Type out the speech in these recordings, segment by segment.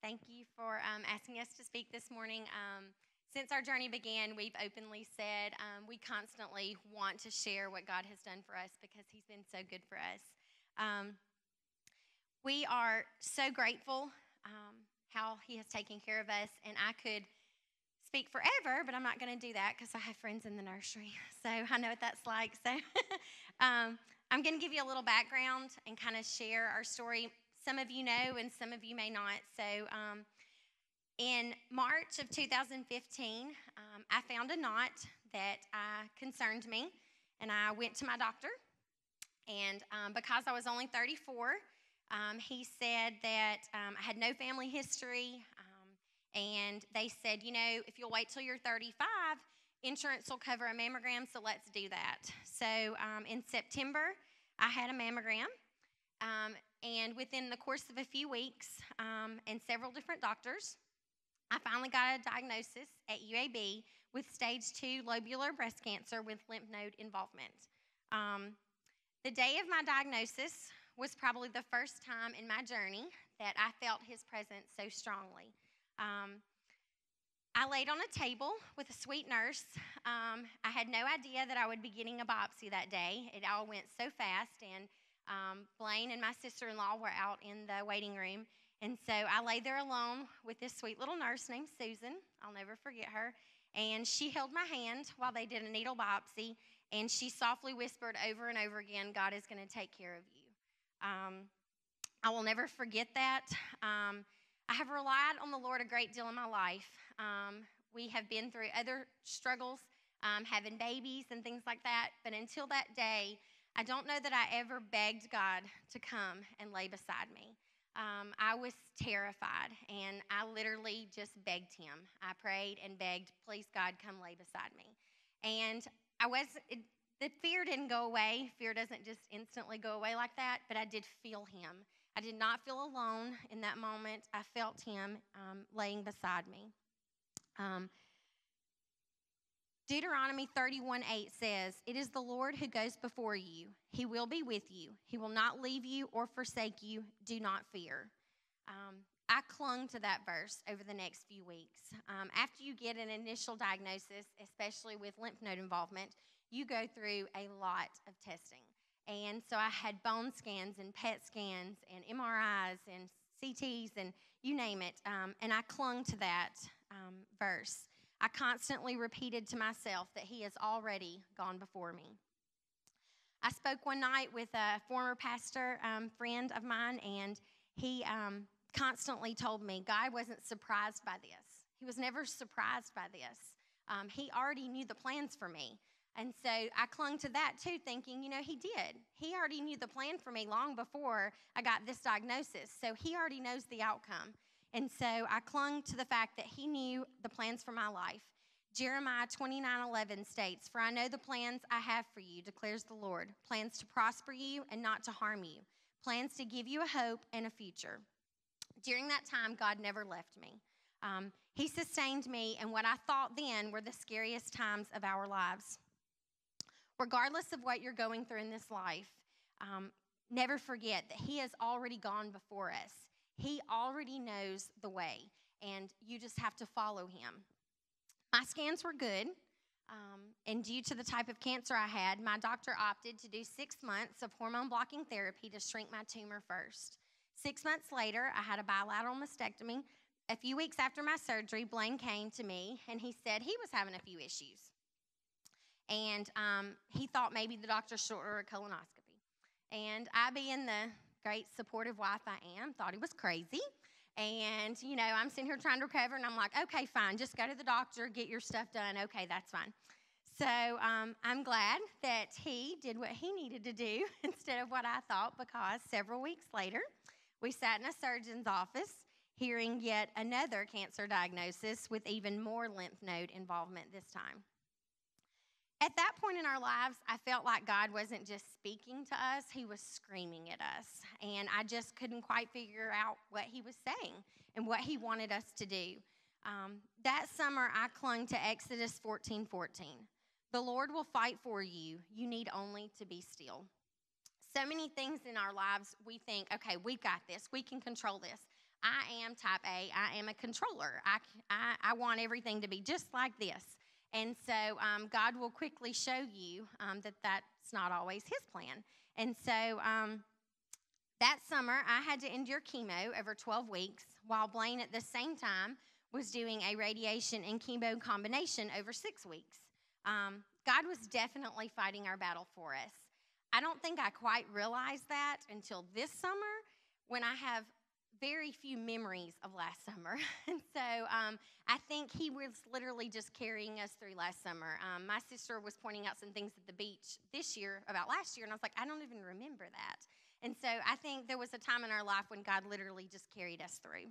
Thank you for asking us to speak this morning. Since our journey began, we've openly said we constantly want to share what God has done for us because He's been so good for us. We are so grateful how He has taken care of us, and I could speak forever, but I'm not going to do that because I have friends in the nursery, so I know what that's like. So I'm going to give you a little background and kind of share our story. Some of you know and some of you may not. So in March of 2015, I found a knot that concerned me, and I went to my doctor. And because I was only 34, he said that I had no family history, and they said, you know, if you'll wait till you're 35, insurance will cover a mammogram, so let's do that. So in September, I had a mammogram. And within the course of a few weeks and several different doctors, I finally got a diagnosis at UAB with stage 2 lobular breast cancer with lymph node involvement. The day of my diagnosis was probably the first time in my journey that I felt His presence so strongly. I laid on a table with a sweet nurse. I had no idea that I would be getting a biopsy that day. It all went so fast, and Blayne and my sister-in-law were out in the waiting room, and so I lay there alone with this sweet little nurse named Susan. I'll never forget her, and she held my hand while they did a needle biopsy, and she softly whispered over and over again, God is going to take care of you. I will never forget that. I have relied on the Lord a great deal in my life. We have been through other struggles, having babies and things like that, but until that day, I don't know that I ever begged God to come and lay beside me. I was terrified, and I literally just begged Him. I prayed and begged, please, God, come lay beside me. And the fear didn't go away. Fear doesn't just instantly go away like that, but I did feel Him. I did not feel alone in that moment. I felt Him laying beside me. Deuteronomy 31:8 says, it is the Lord who goes before you. He will be with you. He will not leave you or forsake you. Do not fear. I clung to that verse over the next few weeks. After you get an initial diagnosis, especially with lymph node involvement, you go through a lot of testing. And so I had bone scans and PET scans and MRIs and CTs and you name it. And I clung to that verse. I constantly repeated to myself that He has already gone before me. I spoke one night with a former pastor friend of mine, and he constantly told me God wasn't surprised by this. He was never surprised by this. He already knew the plans for me. And so I clung to that too, thinking, you know, He did. He already knew the plan for me long before I got this diagnosis. So He already knows the outcome. And so I clung to the fact that He knew the plans for my life. Jeremiah 29:11 states, for I know the plans I have for you, declares the Lord, plans to prosper you and not to harm you, plans to give you a hope and a future. During that time, God never left me. He sustained me in what I thought then were the scariest times of our lives. Regardless of what you're going through in this life, never forget that He has already gone before us. He already knows the way, and you just have to follow Him. My scans were good, and due to the type of cancer I had, my doctor opted to do 6 months of hormone-blocking therapy to shrink my tumor first. 6 months later, I had a bilateral mastectomy. A few weeks after my surgery, Blayne came to me, and he said he was having a few issues. And he thought maybe the doctor should order a colonoscopy. And I, being the great supportive wife I am, thought he was crazy. And, you know, I'm sitting here trying to recover, and I'm like, okay, fine, just go to the doctor, get your stuff done. Okay, that's fine. So I'm glad that he did what he needed to do instead of what I thought, because several weeks later, we sat in a surgeon's office hearing yet another cancer diagnosis with even more lymph node involvement this time. At that point in our lives, I felt like God wasn't just speaking to us, He was screaming at us. And I just couldn't quite figure out what He was saying and what He wanted us to do. That summer, I clung to Exodus 14:14. The Lord will fight for you. You need only to be still. So many things in our lives, we think, okay, we've got this. We can control this. I am type A. I am a controller. I want everything to be just like this. And so God will quickly show you that that's not always his plan. And so that summer, I had to endure chemo over 12 weeks, while Blayne at the same time was doing a radiation and chemo combination over 6 weeks. God was definitely fighting our battle for us. I don't think I quite realized that until this summer, when I have very few memories of last summer. And so I think he was literally just carrying us through last summer. My sister was pointing out some things at the beach this year about last year, and I was like, I don't even remember that. And so I think there was a time in our life when God literally just carried us through.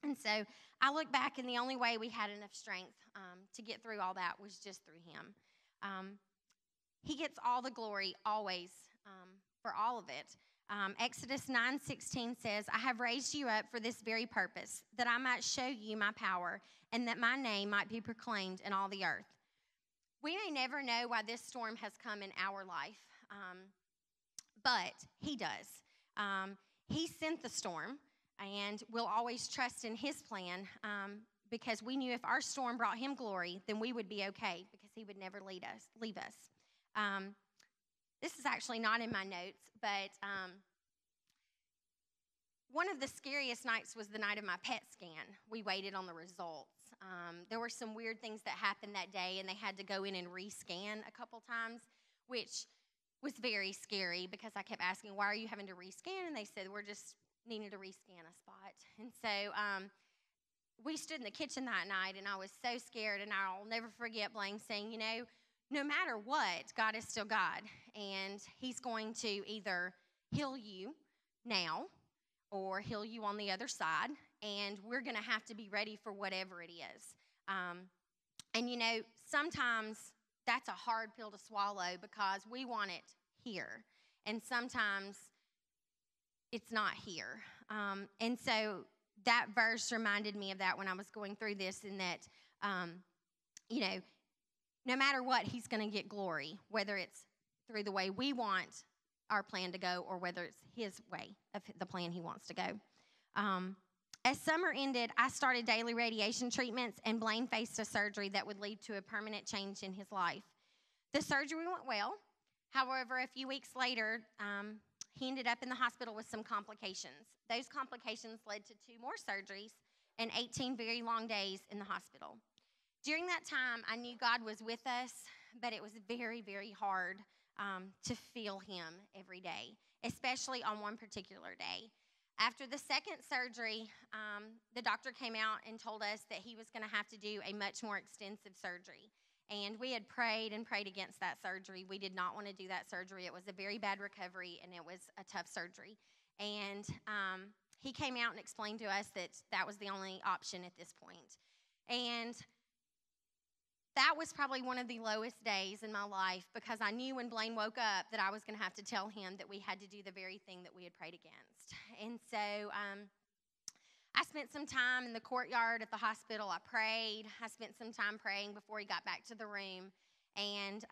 And so I look back, and the only way we had enough strength to get through all that was just through him. He gets all the glory always for all of it. Exodus 9:16 says, I have raised you up for this very purpose, that I might show you my power, and that my name might be proclaimed in all the earth. We may never know why this storm has come in our life, but he does. He sent the storm, and we'll always trust in his plan, because we knew if our storm brought him glory, then we would be okay, because he would never leave us. This is actually not in my notes, but one of the scariest nights was the night of my PET scan. We waited on the results. There were some weird things that happened that day, and they had to go in and rescan a couple times, which was very scary, because I kept asking, why are you having to rescan? And they said, we're just needing to rescan a spot. And so we stood in the kitchen that night, and I was so scared, and I'll never forget Blayne saying, no matter what, God is still God, and he's going to either heal you now or heal you on the other side, and we're going to have to be ready for whatever it is. And sometimes that's a hard pill to swallow, because we want it here, and sometimes it's not here. And so that verse reminded me of that when I was going through this, in that, no matter what, he's going to get glory, whether it's through the way we want our plan to go or whether it's his way of the plan he wants to go. As summer ended, I started daily radiation treatments, and Blayne faced a surgery that would lead to a permanent change in his life. The surgery went well. However, a few weeks later, he ended up in the hospital with some complications. Those complications led to 2 more surgeries and 18 very long days in the hospital. During that time, I knew God was with us, but it was very, very hard to feel him every day, especially on one particular day. After the second surgery, the doctor came out and told us that he was going to have to do a much more extensive surgery. And we had prayed and prayed against that surgery. We did not want to do that surgery. It was a very bad recovery, and it was a tough surgery. And he came out and explained to us that that was the only option at this point. And that was probably one of the lowest days in my life, because I knew when Blayne woke up that I was going to have to tell him that we had to do the very thing that we had prayed against. And so I spent some time in the courtyard at the hospital. I prayed. I spent some time praying before he got back to the room. And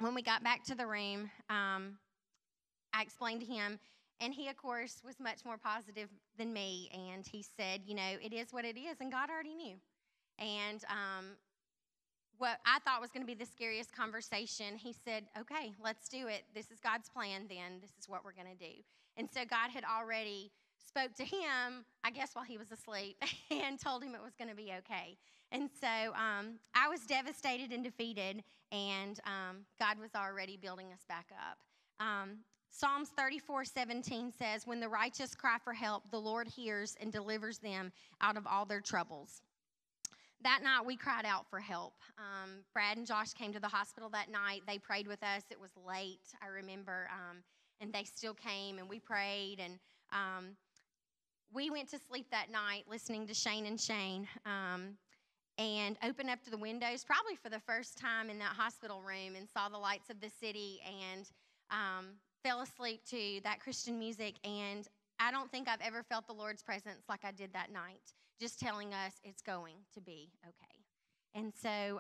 when we got back to the room, I explained to him, and he, of course, was much more positive than me. And he said, it is what it is, and God already knew. And what I thought was going to be the scariest conversation, he said, okay, let's do it. This is God's plan then. This is what we're going to do. And so God had already spoke to him, I guess while he was asleep, and told him it was going to be okay. And so I was devastated and defeated, and God was already building us back up. Psalms 34:17 says, when the righteous cry for help, the Lord hears and delivers them out of all their troubles. That night, we cried out for help. Brad and Josh came to the hospital that night. They prayed with us. It was late, I remember, and they still came, and we prayed. And we went to sleep that night listening to Shane and Shane, and opened up to the windows, probably for the first time in that hospital room, and saw the lights of the city, and fell asleep to that Christian music. And I don't think I've ever felt the Lord's presence like I did that night, just telling us it's going to be okay. And so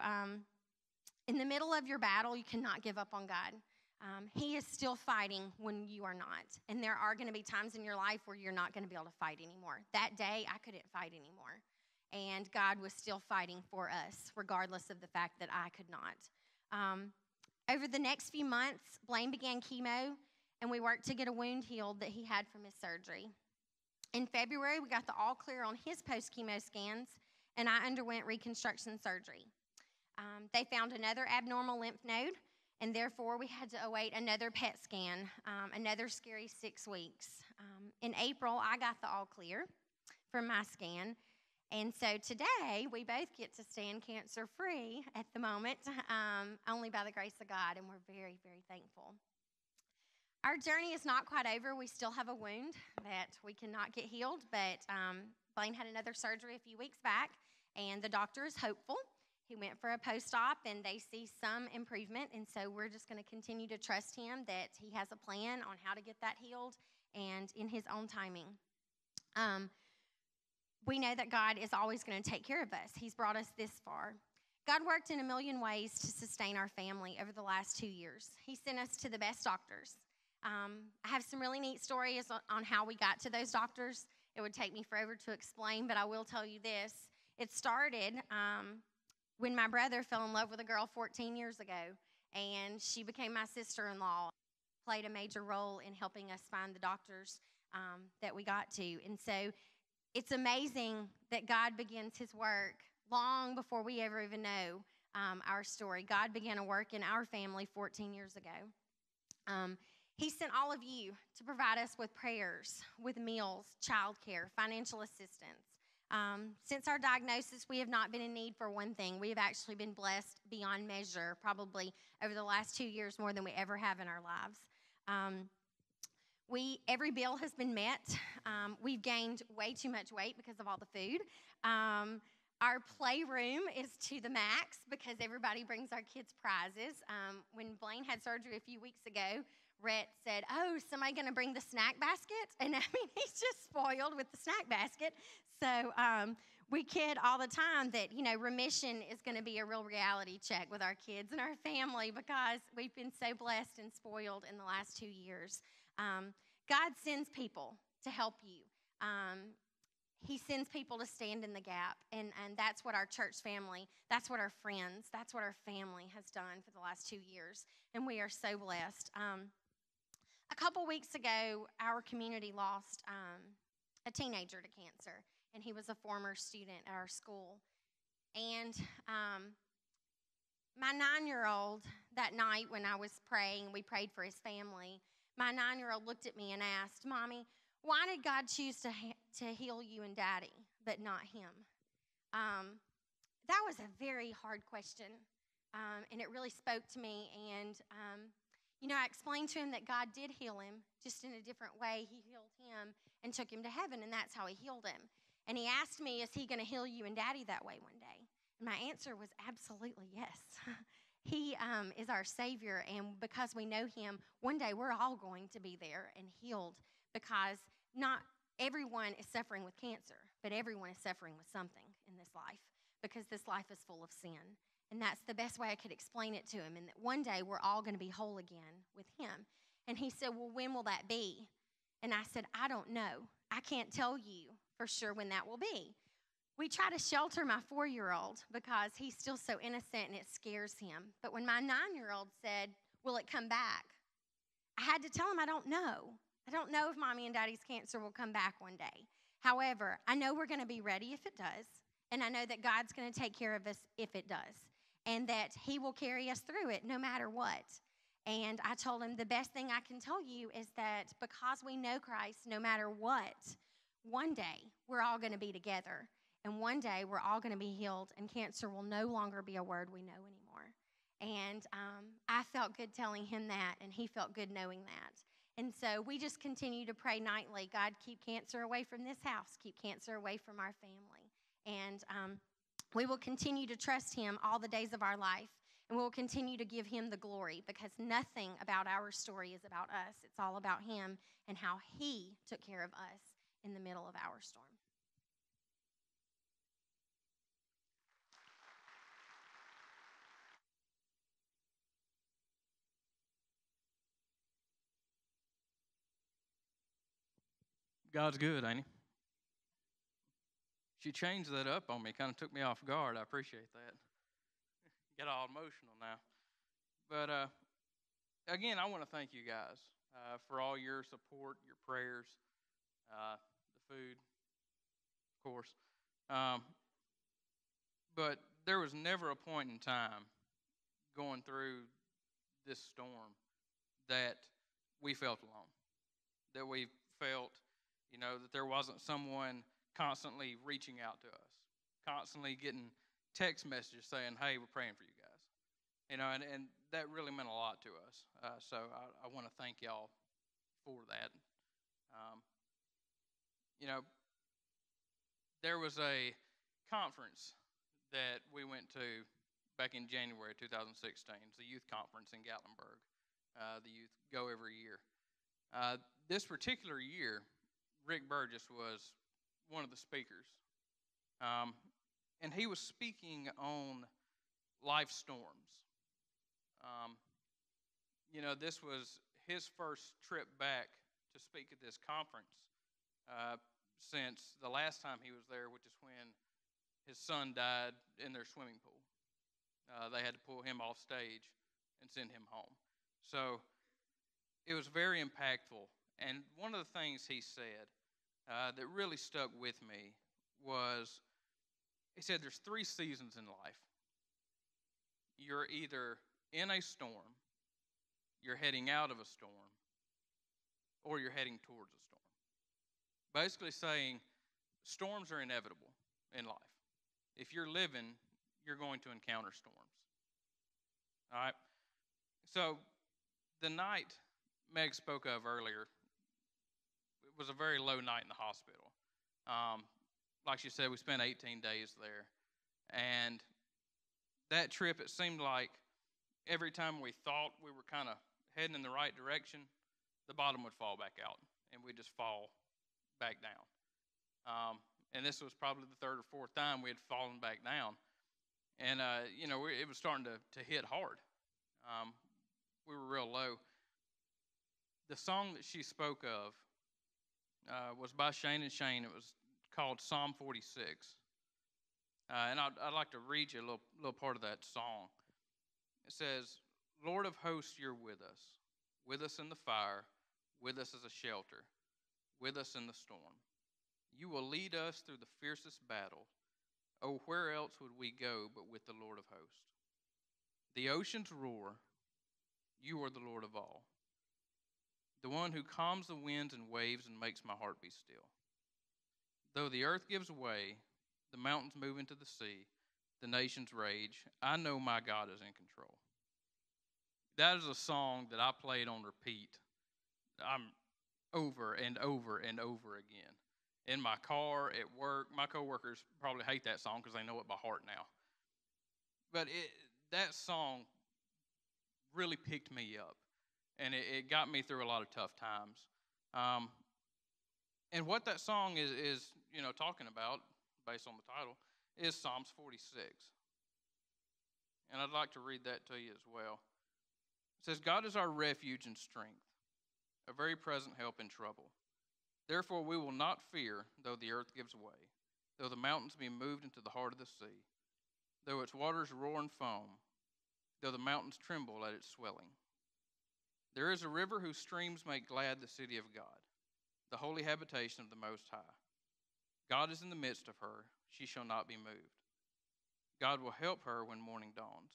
in the middle of your battle, you cannot give up on God. He is still fighting when you are not. And there are going to be times in your life where you're not going to be able to fight anymore. That day, I couldn't fight anymore. And God was still fighting for us, regardless of the fact that I could not. Over the next few months, Blayne began chemo, and we worked to get a wound healed that he had from his surgery. In February, we got the all clear on his post-chemo scans, and I underwent reconstruction surgery. They found another abnormal lymph node, and therefore we had to await another PET scan, another scary 6 weeks. In April, I got the all clear from my scan, and so today we both get to stand cancer-free at the moment, only by the grace of God, and we're very, very thankful. Our journey is not quite over. We still have a wound that we cannot get healed, but Blayne had another surgery a few weeks back, and the doctor is hopeful. He went for a post-op, and they see some improvement, and so we're just going to continue to trust him that he has a plan on how to get that healed and in his own timing. We know that God is always going to take care of us. He's brought us this far. God worked in a million ways to sustain our family over the last 2 years. He sent us to the best doctors. I have some really neat stories on how we got to those doctors. It would take me forever to explain, but I will tell you this. It started when my brother fell in love with a girl 14 years ago, and she became my sister-in-law, played a major role in helping us find the doctors that we got to. And so it's amazing that God begins his work long before we ever even know our story. God began a work in our family 14 years ago. He sent all of you to provide us with prayers, with meals, childcare, financial assistance. Since our diagnosis, we have not been in need for one thing. We have actually been blessed beyond measure, probably over the last 2 years, more than we ever have in our lives. Every bill has been met. We've gained way too much weight because of all the food. Our playroom is to the max because everybody brings our kids prizes. When Blayne had surgery a few weeks ago, Rhett said, "Oh, somebody going to bring the snack basket?" And I mean, he's just spoiled with the snack basket. So we kid all the time that, remission is going to be a real reality check with our kids and our family because we've been so blessed and spoiled in the last 2 years. God sends people to help you. He sends people to stand in the gap, and that's what our church family, that's what our friends, that's what our family has done for the last 2 years, and we are so blessed. A couple weeks ago, our community lost a teenager to cancer, and he was a former student at our school. And my 9-year-old, that night when I was praying, we prayed for his family, my 9-year-old looked at me and asked, "Mommy, why did God choose to heal you and Daddy, but not him?" That was a very hard question, and it really spoke to me. And, I explained to him that God did heal him, just in a different way. He healed him and took him to heaven, and that's how he healed him. And he asked me, "Is he going to heal you and Daddy that way one day?" And my answer was absolutely yes. He is our Savior, and because we know him, one day we're all going to be there and healed, because not everyone is suffering with cancer, but everyone is suffering with something in this life, because this life is full of sin. And that's the best way I could explain it to him, and that one day we're all going to be whole again with him. And he said, "Well, when will that be?" And I said, "I don't know. I can't tell you for sure when that will be." We try to shelter my 4-year-old because he's still so innocent and it scares him. But when my 9-year-old said, "Will it come back?" I had to tell him I don't know. I don't know if Mommy and Daddy's cancer will come back one day. However, I know we're going to be ready if it does, and I know that God's going to take care of us if it does, and that he will carry us through it no matter what. And I told him, the best thing I can tell you is that because we know Christ, no matter what, one day we're all going to be together, and one day we're all going to be healed, and cancer will no longer be a word we know anymore. And I felt good telling him that, and he felt good knowing that. And so we just continue to pray nightly, "God, keep cancer away from this house. Keep cancer away from our family." And we will continue to trust him all the days of our life, and we will continue to give him the glory, because nothing about our story is about us. It's all about him and how he took care of us in the middle of our storm. God's good, ain't he? She changed that up on me, kind of took me off guard. I appreciate that. Get all emotional now. But again, I want to thank you guys for all your support, your prayers, the food, of course. Um, but there was never a point in time going through this storm that we felt alone, that we felt, that there wasn't someone constantly reaching out to us, constantly getting text messages saying, hey, we're praying for you guys. And that really meant a lot to us. So I want to thank y'all for that. Um, there was a conference that we went to back in January 2016. It's a youth conference in Gatlinburg. The youth go every year. This particular year, Rick Burgess was one of the speakers. And he was speaking on life storms. This was his first trip back to speak at this conference since the last time he was there, which is when his son died in their swimming pool. They had to pull him off stage and send him home. So it was very impactful. And one of the things he said that really stuck with me was, he said there's 3 seasons in life. You're either in a storm, you're heading out of a storm, or you're heading towards a storm. Basically saying storms are inevitable in life. If you're living, you're going to encounter storms. All right? So the night Meg spoke of earlier, it was a very low night in the hospital. Like she said, we spent 18 days there. And that trip, it seemed like every time we thought we were kind of heading in the right direction, the bottom would fall back out, and we'd just fall back down. And this was probably the 3rd or 4th time we had fallen back down. And, it was starting to hit hard. We were real low. The song that she spoke of was by Shane and Shane. It was called Psalm 46. And I'd like to read you a little part of that song. It says, Lord of hosts, you're with us in the fire, with us as a shelter, with us in the storm. You will lead us through the fiercest battle. Oh, where else would we go but with the Lord of hosts? The oceans roar. You are the Lord of all, the one who calms the winds and waves and makes my heart be still. Though the earth gives way, the mountains move into the sea, the nations rage, I know my God is in control. That is a song that I played on repeat. I'm over and over and over again. In my car, at work. My coworkers probably hate that song because they know it by heart now. But that song really picked me up, and it got me through a lot of tough times. And what that song is talking about, based on the title, is Psalms 46. And I'd like to read that to you as well. It says, God is our refuge and strength, a very present help in trouble. Therefore we will not fear, though the earth gives way, though the mountains be moved into the heart of the sea, though its waters roar and foam, though the mountains tremble at its swelling. There is a river whose streams make glad the city of God, the holy habitation of the Most High. God is in the midst of her, she shall not be moved. God will help her when morning dawns.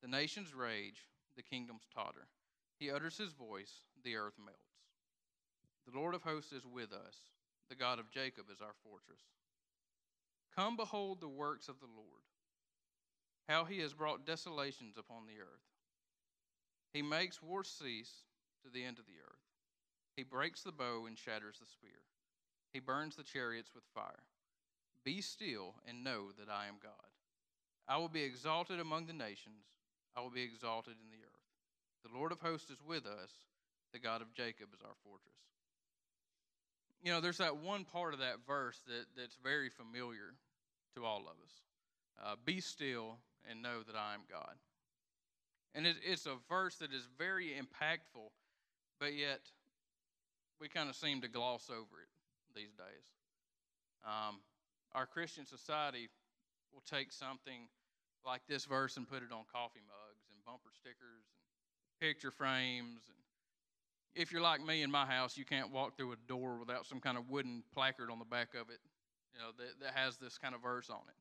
The nations rage, the kingdoms totter. He utters his voice, the earth melts. The Lord of hosts is with us. The God of Jacob is our fortress. Come behold the works of the Lord, how he has brought desolations upon the earth. He makes war cease to the end of the earth. He breaks the bow and shatters the spear. He burns the chariots with fire. Be still and know that I am God. I will be exalted among the nations. I will be exalted in the earth. The Lord of hosts is with us. The God of Jacob is our fortress. There's that one part of that verse that's very familiar to all of us. Be still and know that I am God. And it's a verse that is very impactful, but yet we kind of seem to gloss over it. these days. Our Christian society will take something like this verse and put it on coffee mugs and bumper stickers and picture frames. And if you're like me in my house, you can't walk through a door without some kind of wooden placard on the back of it, that has this kind of verse on it.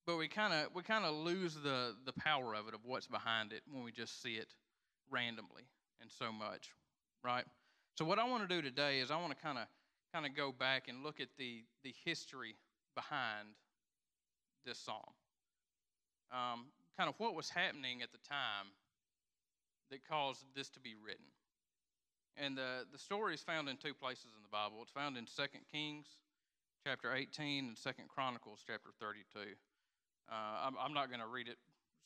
But we kind of lose the power of it, of what's behind it, when we just see it randomly and so much, right? So what I want to do today is I want to kind of go back and look at the history behind this psalm. Kind of what was happening at the time that caused this to be written. And the story is found in two places in the Bible. It's found in 2 Kings chapter 18 and 2 Chronicles chapter 32. I'm not going to read it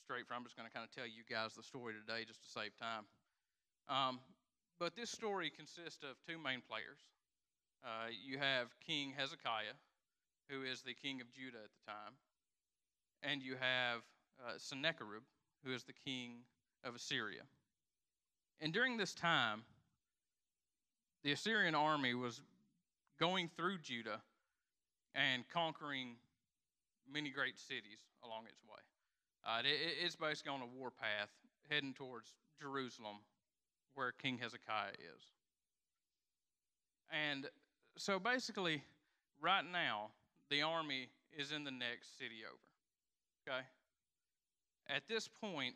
straight from. I'm just going to kind of tell you guys the story today just to save time. But this story consists of two main players. You have King Hezekiah, who is the king of Judah at the time, and you have Sennacherib, who is the king of Assyria. And during this time, the Assyrian army was going through Judah and conquering many great cities along its way. It's basically on a war path heading towards Jerusalem, where King Hezekiah is. And so basically, right now, the army is in the next city over. Okay? At this point,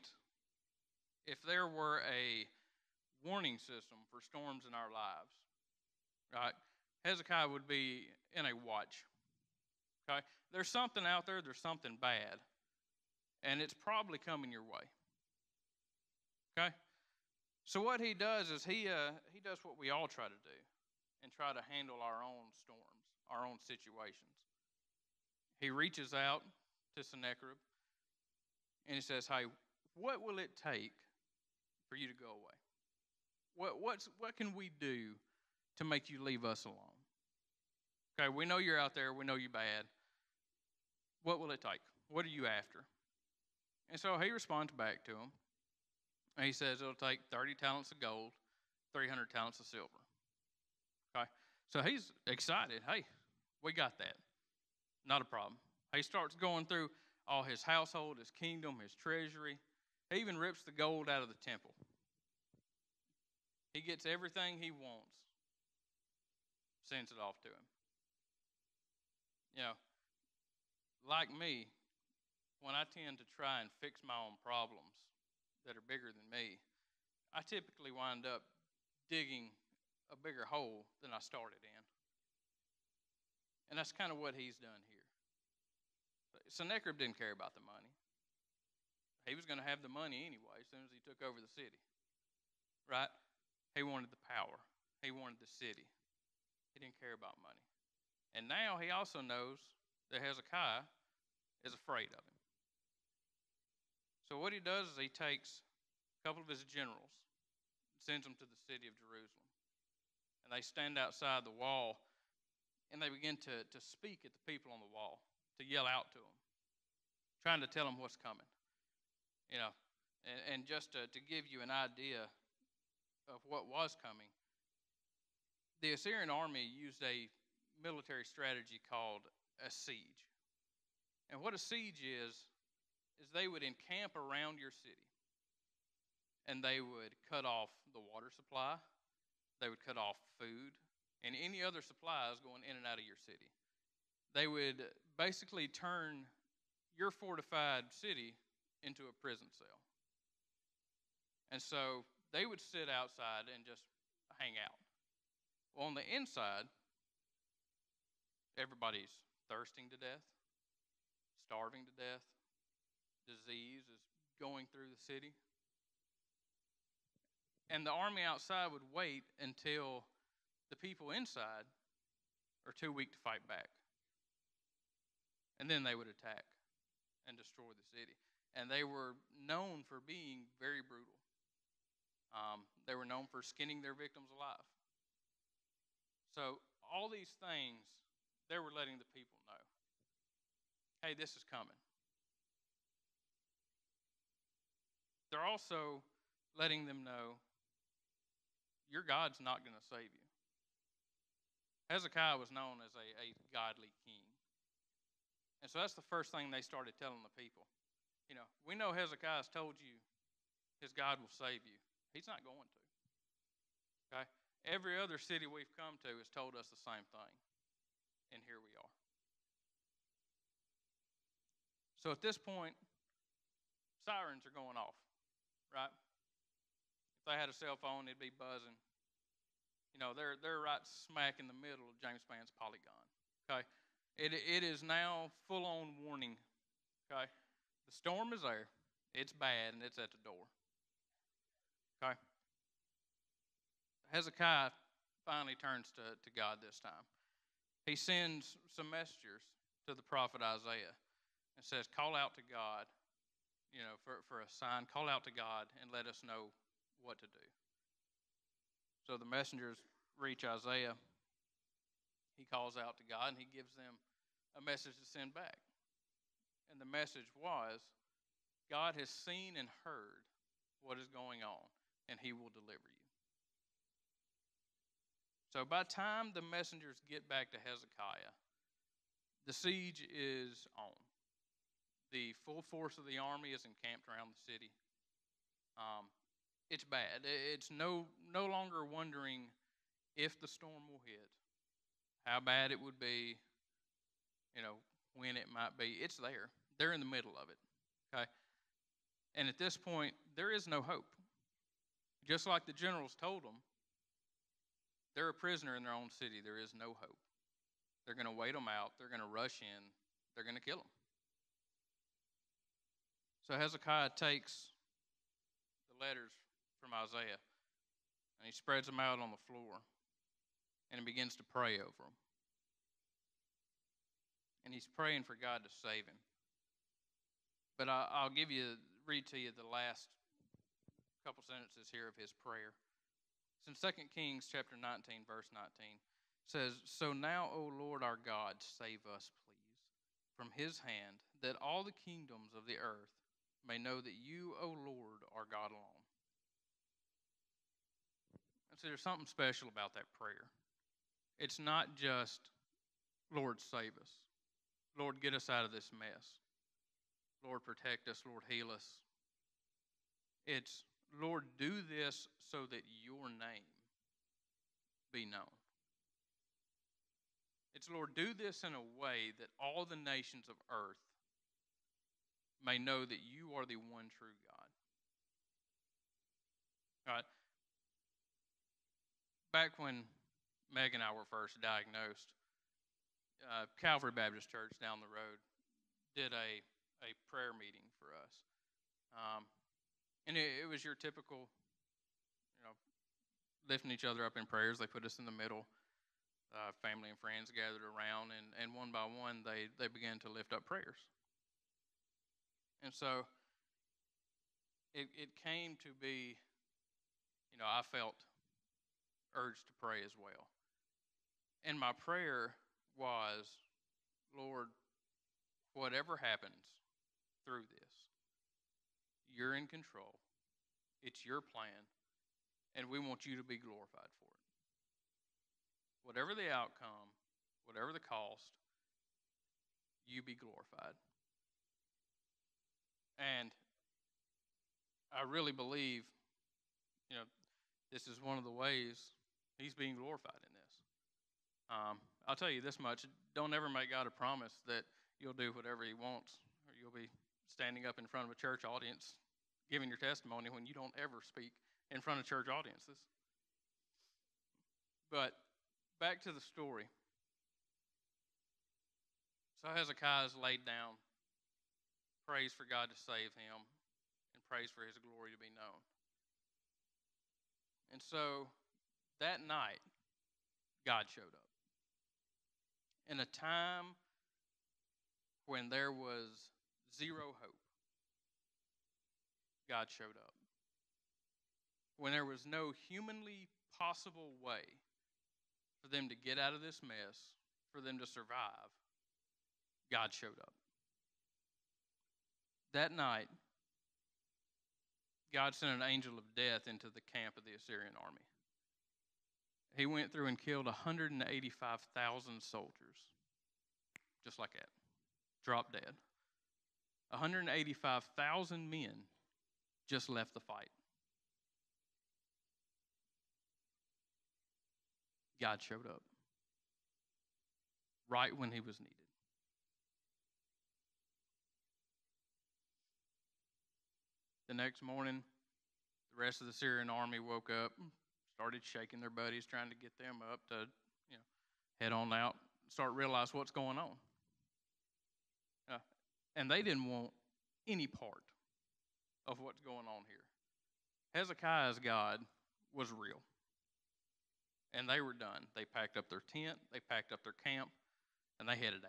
if there were a warning system for storms in our lives, right, Hezekiah would be in a watch. Okay? There's something out there, there's something bad, and it's probably coming your way. Okay? So what he does is he does what we all try to do, and try to handle our own storms, our own situations. He reaches out to Sennacherib, and he says, hey, what will it take for you to go away? What can we do to make you leave us alone? Okay, we know you're out there. We know you're bad. What will it take? What are you after? And so he responds back to him. And he says it'll take 30 talents of gold, 300 talents of silver. Okay, so he's excited. Hey, we got that. Not a problem. He starts going through all his household, his kingdom, his treasury. He even rips the gold out of the temple. He gets everything he wants, sends it off to him. Like me, when I tend to try and fix my own problems that are bigger than me, I typically wind up digging a bigger hole than I started in. And that's kind of what he's done here. Sennacherib didn't care about the money. He was going to have the money anyway as soon as he took over the city. Right? He wanted the power. He wanted the city. He didn't care about money. And now he also knows that Hezekiah is afraid of him. So what he does is he takes a couple of his generals, sends them to the city of Jerusalem. And they stand outside the wall, and they begin to speak at the people on the wall, to yell out to them, trying to tell them what's coming. And just to give you an idea of what was coming, the Assyrian army used a military strategy called a siege. And what a siege is they would encamp around your city, and they would cut off the water supply, they would cut off food, and any other supplies going in and out of your city. They would basically turn your fortified city into a prison cell. And so they would sit outside and just hang out. Well, on the inside, everybody's thirsting to death, starving to death, disease is going through the city. And the army outside would wait until the people inside are too weak to fight back. And then they would attack and destroy the city. And they were known for being very brutal. They were known for skinning their victims alive. So all these things, they were letting the people know, hey, this is coming. They're also letting them know your God's not going to save you. Hezekiah was known as a godly king. And so that's the first thing they started telling the people. We know Hezekiah's told you his God will save you. He's not going to. Okay? Every other city we've come to has told us the same thing. And here we are. So at this point, sirens are going off, right? If they had a cell phone, it'd be buzzing. They're right smack in the middle of James Span's Polygon. Okay? It is now full-on warning. Okay? The storm is there. It's bad, and it's at the door. Okay? Hezekiah finally turns to God this time. He sends some messengers to the prophet Isaiah and says, call out to God, for a sign. Call out to God and let us know what to do. So the messengers reach Isaiah. He calls out to God, and he gives them a message to send back. And the message was, God has seen and heard what is going on, and he will deliver you. So by the time the messengers get back to Hezekiah, the siege is on. The full force of the army is encamped around the city. It's bad. It's no longer wondering if the storm will hit, how bad it would be, when it might be. It's there. They're in the middle of it. Okay? And at this point, there is no hope. Just like the generals told them, they're a prisoner in their own city. There is no hope. They're going to wait them out. They're going to rush in. They're going to kill them. So Hezekiah takes the letters from Isaiah, and he spreads them out on the floor, and he begins to pray over them. And he's praying for God to save him. But I'll read to you the last couple sentences here of his prayer. It's in 2 Kings chapter 19, verse 19. It says, so now, O Lord our God, save us, please, from his hand, that all the kingdoms of the earth may know that you, O Lord, are God alone. And so there's something special about that prayer. It's not just, Lord, save us. Lord, get us out of this mess. Lord, protect us. Lord, heal us. It's, Lord, do this so that your name be known. It's, Lord, do this in a way that all the nations of earth may know that you are the one true God. All right. Back when Meg and I were first diagnosed, Calvary Baptist Church down the road did a prayer meeting for us. And it was your typical, lifting each other up in prayers. They put us in the middle. Family and friends gathered around, and one by one, they began to lift up prayers. And so it came to be, I felt urged to pray as well. And my prayer was, Lord, whatever happens through this, you're in control. It's your plan, and we want you to be glorified for it. Whatever the outcome, whatever the cost, you be glorified. And I really believe, this is one of the ways he's being glorified in this. I'll tell you this much. Don't ever make God a promise that you'll do whatever he wants, or you'll be standing up in front of a church audience giving your testimony when you don't ever speak in front of church audiences. But back to the story. So Hezekiah is laid down, prays for God to save him, and prays for his glory to be known. And so that night, God showed up. In a time when there was zero hope, God showed up. When there was no humanly possible way for them to get out of this mess, for them to survive, God showed up. That night, God sent an angel of death into the camp of the Assyrian army. he went through and killed 185,000 soldiers. Just like that. Drop dead. 185,000 men just left the fight. God showed up right when he was needed. The next morning, the rest of the Syrian army woke up, started shaking their buddies, trying to get them up to, head on out, start realize what's going on. And they didn't want any part of what's going on here. Hezekiah's God was real. And they were done. They packed up their tent, they packed up their camp, and they headed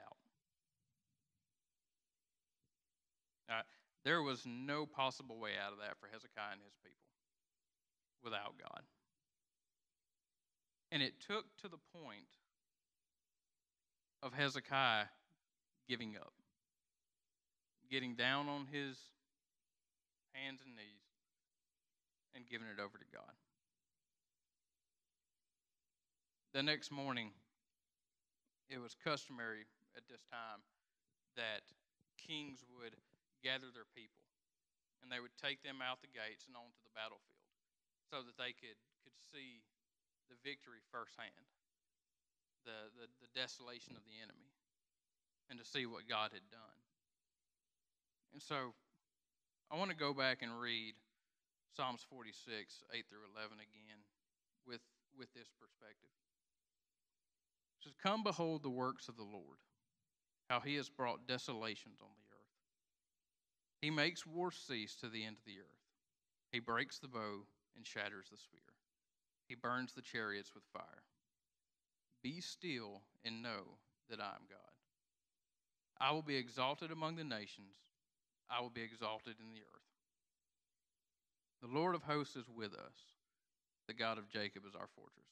out. There was no possible way out of that for Hezekiah and his people without God. And it took to the point of Hezekiah giving up, getting down on his hands and knees and giving it over to God. The next morning, it was customary at this time that kings would gather their people, and they would take them out the gates and onto the battlefield so that they could see the victory firsthand, the desolation of the enemy, and to see what God had done. And so I want to go back and read Psalms 46, 8 through 11 again with this perspective. It says, "Come behold the works of the Lord, how he has brought desolations on the earth. He makes war cease to the end of the earth. He breaks the bow and shatters the spear. He burns the chariots with fire. Be still and know that I am God. I will be exalted among the nations. I will be exalted in the earth. The Lord of hosts is with us. The God of Jacob is our fortress."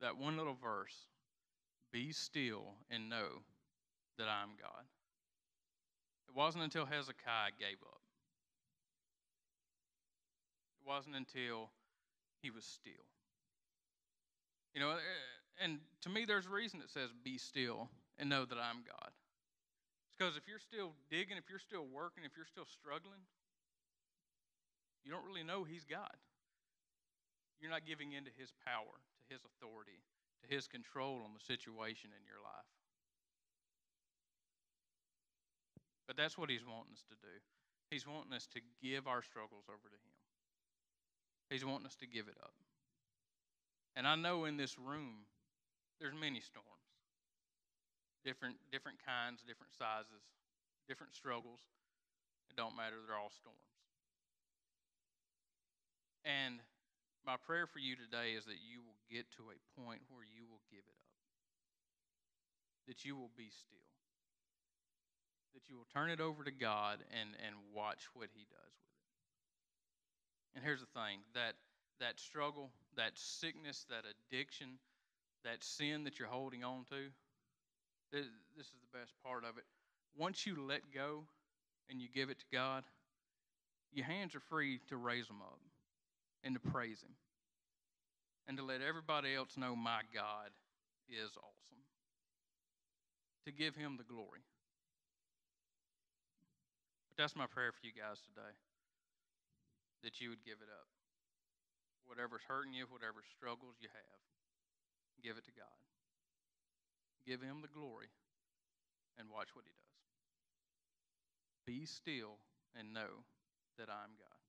That one little verse, be still and know that I am God. It wasn't until Hezekiah gave up. It wasn't until he was still. And to me, there's a reason it says, be still and know that I'm God. It's because if you're still digging, if you're still working, if you're still struggling, you don't really know he's God. You're not giving in to his power, to his authority, to his control on the situation in your life. But that's what he's wanting us to do. He's wanting us to give our struggles over to him. He's wanting us to give it up. And I know in this room, there's many storms. Different kinds, different sizes, different struggles. It don't matter, they're all storms. And my prayer for you today is that you will get to a point where you will give it up. That you will be still. That you will turn it over to God and watch what he does with it. And here's the thing, that struggle, that sickness, that addiction, that sin that you're holding on to, this is the best part of it. Once you let go and you give it to God, your hands are free to raise them up and to praise him and to let everybody else know my God is awesome, to give him the glory. But that's my prayer for you guys today, that you would give it up. Whatever's hurting you, whatever struggles you have, give it to God. Give him the glory and watch what he does. Be still and know that I am God.